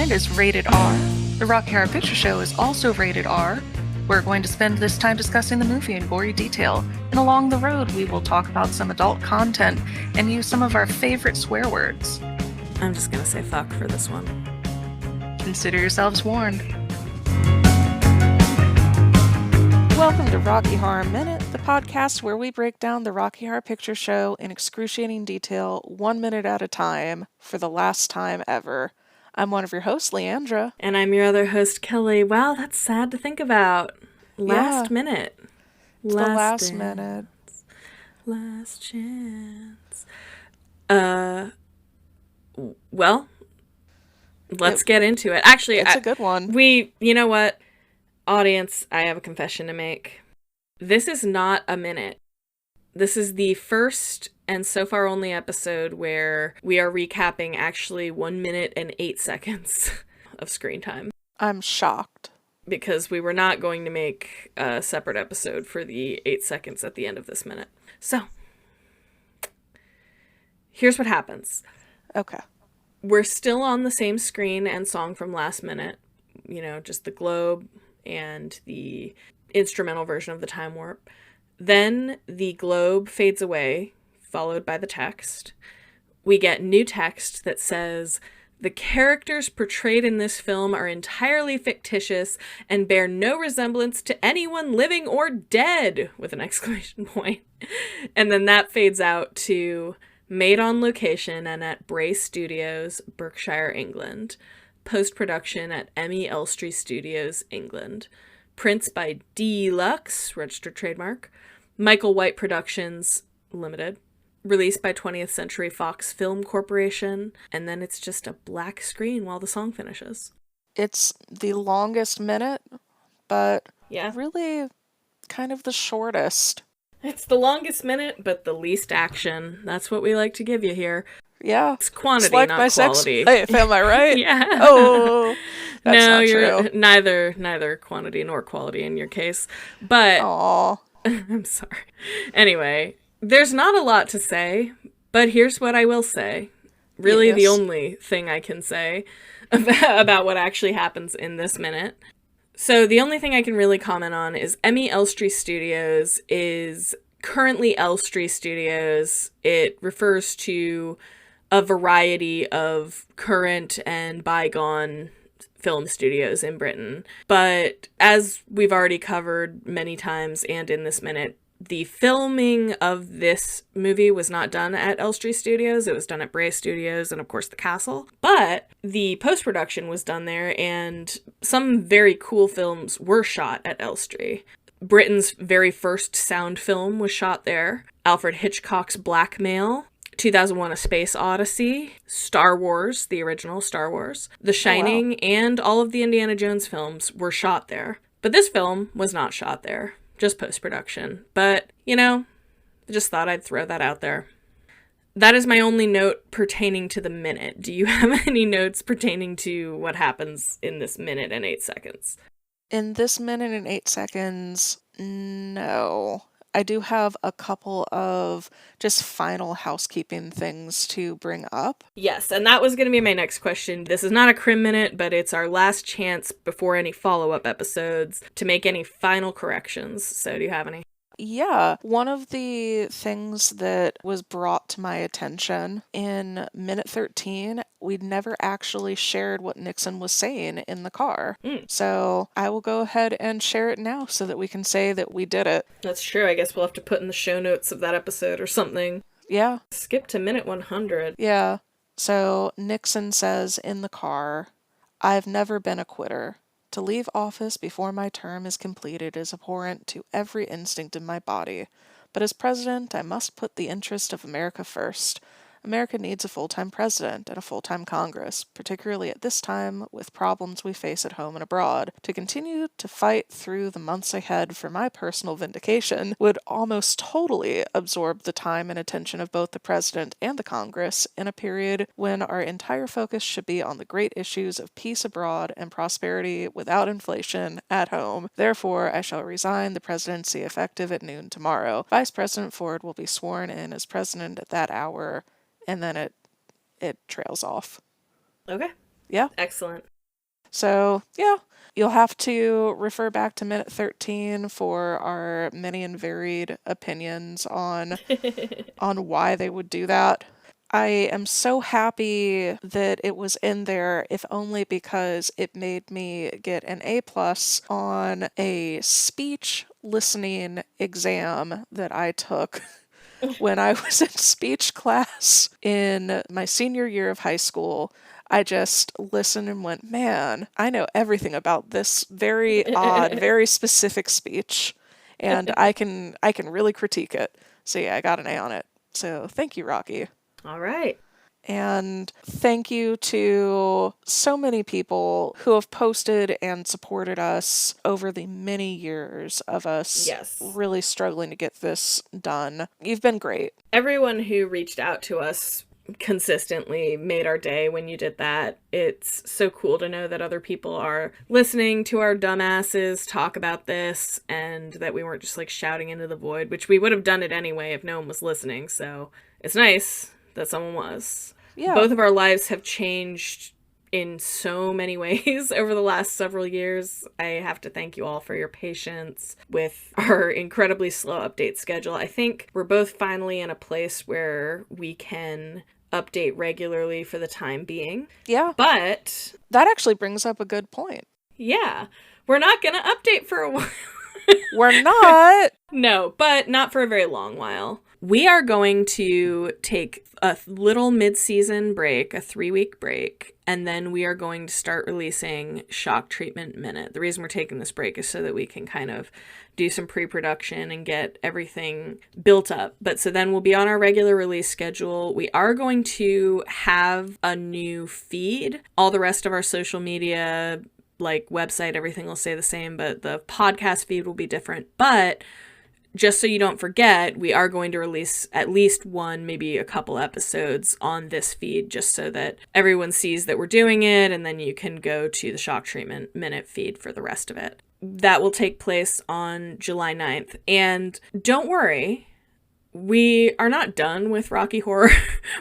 and is rated R. The Rocky Horror Picture Show is also rated R. We're going to spend this time discussing the movie in gory detail, and along the road we will talk about some adult content and use some of our favorite swear words. I'm just gonna say fuck for this one. Consider yourselves warned. Welcome to Rocky Horror Minute, the podcast where we break down the Rocky Horror Picture Show in excruciating detail, 1 minute at a time, for the last time ever. I'm one of your hosts, Leandra. And I'm your other host, Kelly. Wow, that's sad to think about. Last minute. It's the last minute. Last chance. Well, let's get into it. Actually, it's a good one. You know what? Audience, I have a confession to make. This is not a minute. This is the first and so far only episode where we are recapping actually 1 minute and 8 seconds of screen time. I'm shocked. Because we were not going to make a separate episode for the 8 seconds at the end of this minute. So, here's what happens. Okay. We're still on the same screen and song from last minute. You know, just the globe and the instrumental version of the time warp. Then the globe fades away, followed by the text. We get new text that says, "The characters portrayed in this film are entirely fictitious and bear no resemblance to anyone living or dead!" with an exclamation point. And then that fades out to made on location and at Bray Studios, Berkshire, England. Post-production at Emmy Elstree Studios, England. Prints by Deluxe, registered trademark. Michael White Productions, Limited. Released by 20th Century Fox Film Corporation. And then it's just a black screen while the song finishes. It's the longest minute, but yeah, really kind of the shortest. It's the longest minute, but the least action. That's what we like to give you here. Yeah. It's quantity, it's like not my quality. Sex life, am I right? Yeah. Oh, that's no, not you're true. neither quantity nor quality in your case. But Aww. I'm sorry. Anyway, there's not a lot to say, but here's what I will say. Really, the only thing I can say about what actually happens in this minute. So the only thing I can really comment on is Emmy Elstree Studios is currently Elstree Studios. It refers to a variety of current and bygone film studios in Britain. But as we've already covered many times and in this minute, the filming of this movie was not done at Elstree Studios. It was done at Bray Studios and, of course, the castle. But the post-production was done there, and some very cool films were shot at Elstree. Britain's very first sound film was shot there. Alfred Hitchcock's Blackmail. 2001: A Space Odyssey, Star Wars, the original Star Wars, The Shining, and all of the Indiana Jones films were shot there. But this film was not shot there, just post-production. But, you know, I just thought I'd throw that out there. That is my only note pertaining to the minute. Do you have any notes pertaining to what happens in this minute and 8 seconds? In this minute and 8 seconds, no. I do have a couple of just final housekeeping things to bring up. Yes, and that was going to be my next question. This is not a crim minute, but it's our last chance before any follow-up episodes to make any final corrections. So do you have any? Yeah, one of the things that was brought to my attention in minute 13, we'd never actually shared what Nixon was saying in the car. So I will go ahead and share it now so that we can say that we did it. That's true. I guess we'll have to put in the show notes of that episode or something. Yeah. Skip to minute 100. Yeah. So Nixon says in the car, "I've never been a quitter. To leave office before my term is completed is abhorrent to every instinct in my body. But as president, I must put the interest of America first. America needs a full-time president and a full-time Congress, particularly at this time with problems we face at home and abroad. To continue to fight through the months ahead for my personal vindication would almost totally absorb the time and attention of both the president and the Congress in a period when our entire focus should be on the great issues of peace abroad and prosperity without inflation at home. Therefore, I shall resign the presidency effective at noon tomorrow. Vice President Ford will be sworn in as president at that hour." And then it trails off. Okay. Yeah. Excellent. So, yeah, you'll have to refer back to minute 13 for our many and varied opinions on why they would do that. I am so happy that it was in there, if only because it made me get an A plus on a speech listening exam that I took when I was in speech class in my senior year of high school. I just listened and went, man, I know everything about this very odd, very specific speech, and I can really critique it. So yeah, I got an A on it. So thank you, Rocky. All right. And thank you to so many people who have posted and supported us over the many years of us Yes. really struggling to get this done. You've been great. Everyone who reached out to us consistently made our day when you did that. It's so cool to know that other people are listening to our dumbasses talk about this and that we weren't just like shouting into the void, which we would have done it anyway if no one was listening. So it's nice that someone was. Yeah. Both of our lives have changed in so many ways over the last several years. I have to thank you all for your patience with our incredibly slow update schedule. I think we're both finally in a place where we can update regularly for the time being. Yeah. But that actually brings up a good point. Yeah. We're not going to update for a while. We're not. No, but not for a very long while. We are going to take a little mid-season break, a 3-week break, and then we are going to start releasing Shock Treatment Minute. The reason we're taking this break is so that we can kind of do some pre-production and get everything built up. But so then we'll be on our regular release schedule. We are going to have a new feed. All the rest of our social media, like website, everything will stay the same, but the podcast feed will be different. But just so you don't forget, we are going to release at least one, maybe a couple episodes on this feed, just so that everyone sees that we're doing it, and then you can go to the Shock Treatment Minute feed for the rest of it. That will take place on July 9th. And don't worry, we are not done with Rocky Horror.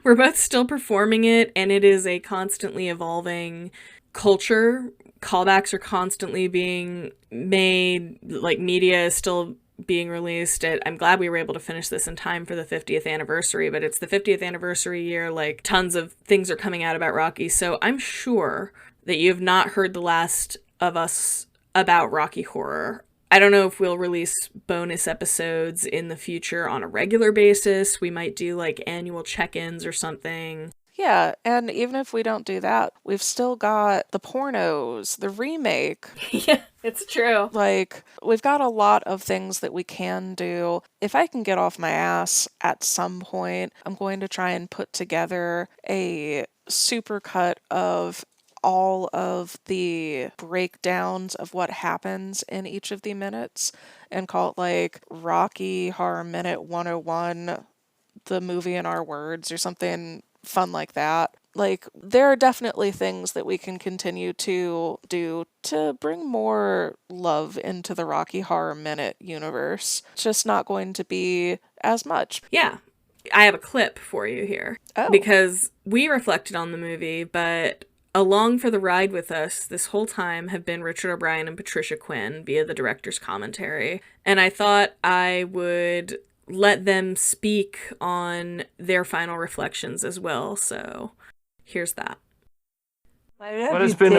We're both still performing it, and it is a constantly evolving culture. Callbacks are constantly being made, like media is still being released. I'm glad we were able to finish this in time for the 50th anniversary, but it's the 50th anniversary year, like tons of things are coming out about Rocky, so I'm sure that you have not heard the last of us about Rocky Horror. I don't know if we'll release bonus episodes in the future on a regular basis. We might do like annual check-ins or something. Yeah, and even if we don't do that, we've still got the pornos, the remake. Yeah, it's true. Like, we've got a lot of things that we can do. If I can get off my ass at some point, I'm going to try and put together a supercut of all of the breakdowns of what happens in each of the minutes and call it like Rocky Horror Minute 101, the movie in our words, or something fun like that. Like, there are definitely things that we can continue to do to bring more love into the Rocky Horror Minute universe. It's just not going to be as much. Yeah. I have a clip for you here. Oh. Because we reflected on the movie, but along for the ride with us this whole time have been Richard O'Brien and Patricia Quinn via the director's commentary. And I thought I would let them speak on their final reflections as well. So here's that. Well, it's been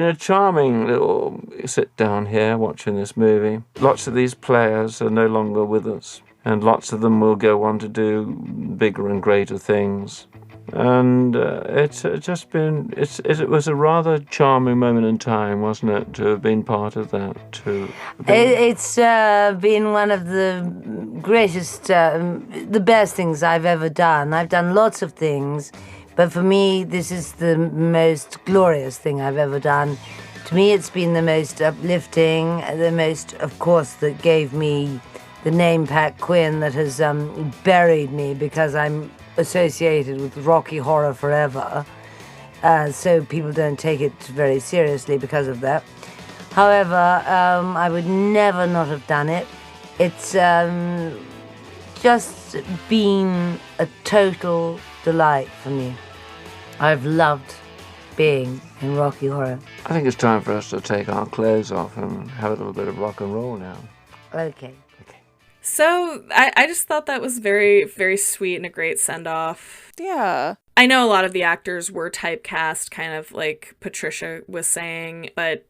a charming little sit down here watching this movie. Lots of these players are no longer with us, and lots of them will go on to do bigger and greater things. And it was a rather charming moment in time, wasn't it, to have been part of that? It's been one of the greatest, the best things I've ever done. I've done lots of things, but for me, this is the most glorious thing I've ever done. To me, it's been the most uplifting, the most, of course, that gave me the name Pat Quinn that has buried me because I'm associated with Rocky Horror forever, so people don't take it very seriously because of that. However, I would never not have done it. It's just been a total delight for me. I've loved being in Rocky Horror. I think it's time for us to take our clothes off and have a little bit of rock and roll now. Okay. So I just thought that was very, very sweet and a great send-off. Yeah. I know a lot of the actors were typecast, kind of like Patricia was saying, but,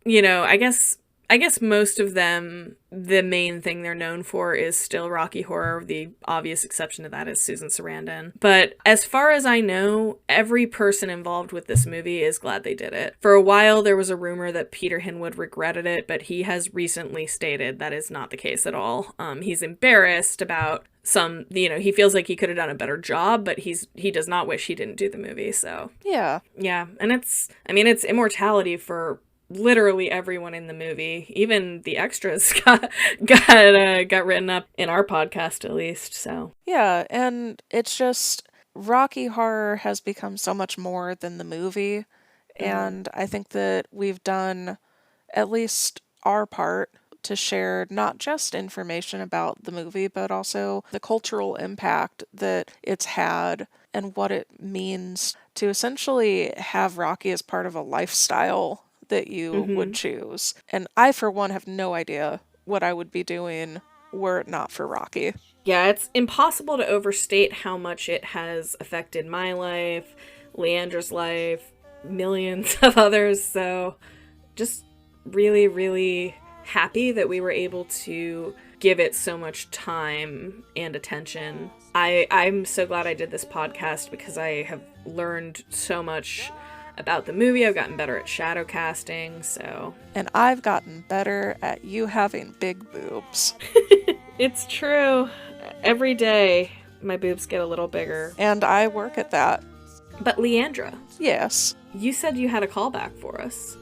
I guess most of them, the main thing they're known for is still Rocky Horror. The obvious exception to that is Susan Sarandon. But as far as I know, every person involved with this movie is glad they did it. For a while, there was a rumor that Peter Hinwood regretted it, but he has recently stated that is not the case at all. He's embarrassed about he feels like he could have done a better job, but he does not wish he didn't do the movie, so. Yeah. Yeah, and it's immortality for literally everyone in the movie. Even the extras got written up in our podcast, at least. So yeah, and it's just Rocky Horror has become so much more than the movie, and I think that we've done at least our part to share not just information about the movie, but also the cultural impact that it's had and what it means to essentially have Rocky as part of a lifestyle that you would choose. And I, for one, have no idea what I would be doing were it not for Rocky. Yeah, it's impossible to overstate how much it has affected my life, Leandra's life, millions of others. So just really, really happy that we were able to give it so much time and attention. I'm so glad I did this podcast because I have learned so much about the movie. I've gotten better at shadow casting, so. And I've gotten better at you having big boobs. It's true. Every day, my boobs get a little bigger. And I work at that. But Leandra. Yes. You said you had a callback for us.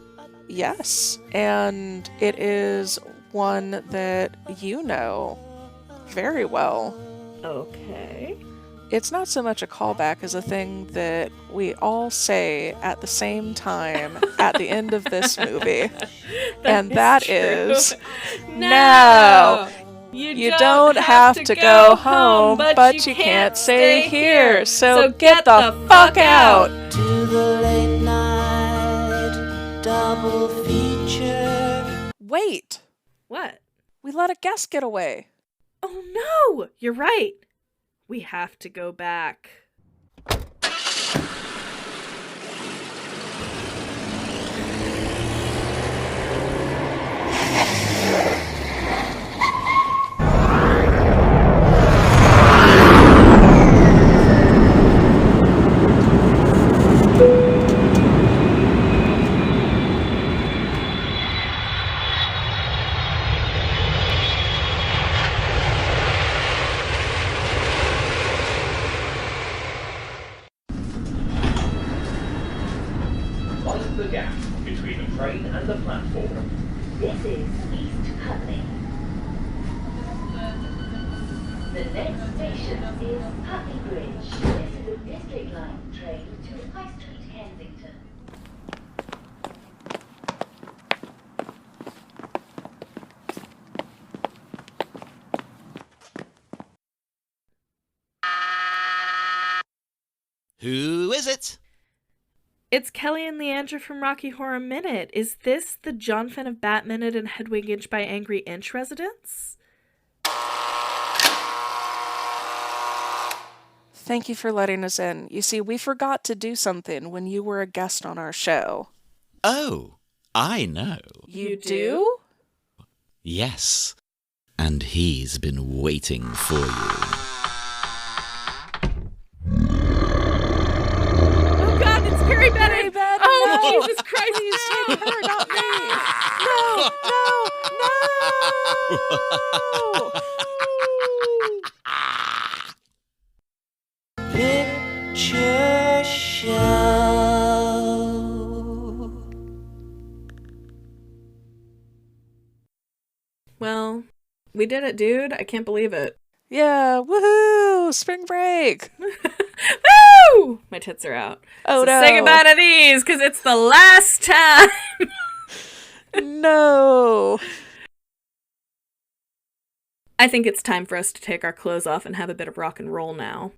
Yes. And it is one that you know very well. Okay. It's not so much a callback as a thing that we all say at the same time at the end of this movie. And that is, no, you don't have to go home, but you can't stay here, so get the fuck out. To the late night double feature. Wait, What? we let a guest get away. Oh no! You're right. We have to go back. Mind the gap between the train and the platform. This is East Putney. The next station is Putney Bridge. This is a District Line train to High Street, Kensington. Who is it? It's Kelly and Leandra from Rocky Horror Minute. Is this the John Finn of Bat Minute and Hedwig Inch by Angry Inch residents? Thank you for letting us in. You see, we forgot to do something when you were a guest on our show. Oh, I know. You do? Yes. And he's been waiting for you. Oh god, it's Perry Bennett! Perry Bennett, Oh, no! Jesus Christ! Please take her, not me! No, no, no! Picture show. Well, we did it, dude. I can't believe it. Yeah, woohoo! Spring break! Woo! My tits are out. Oh So no! say goodbye to these, because it's the last time. No! I think it's time for us to take our clothes off and have a bit of rock and roll now.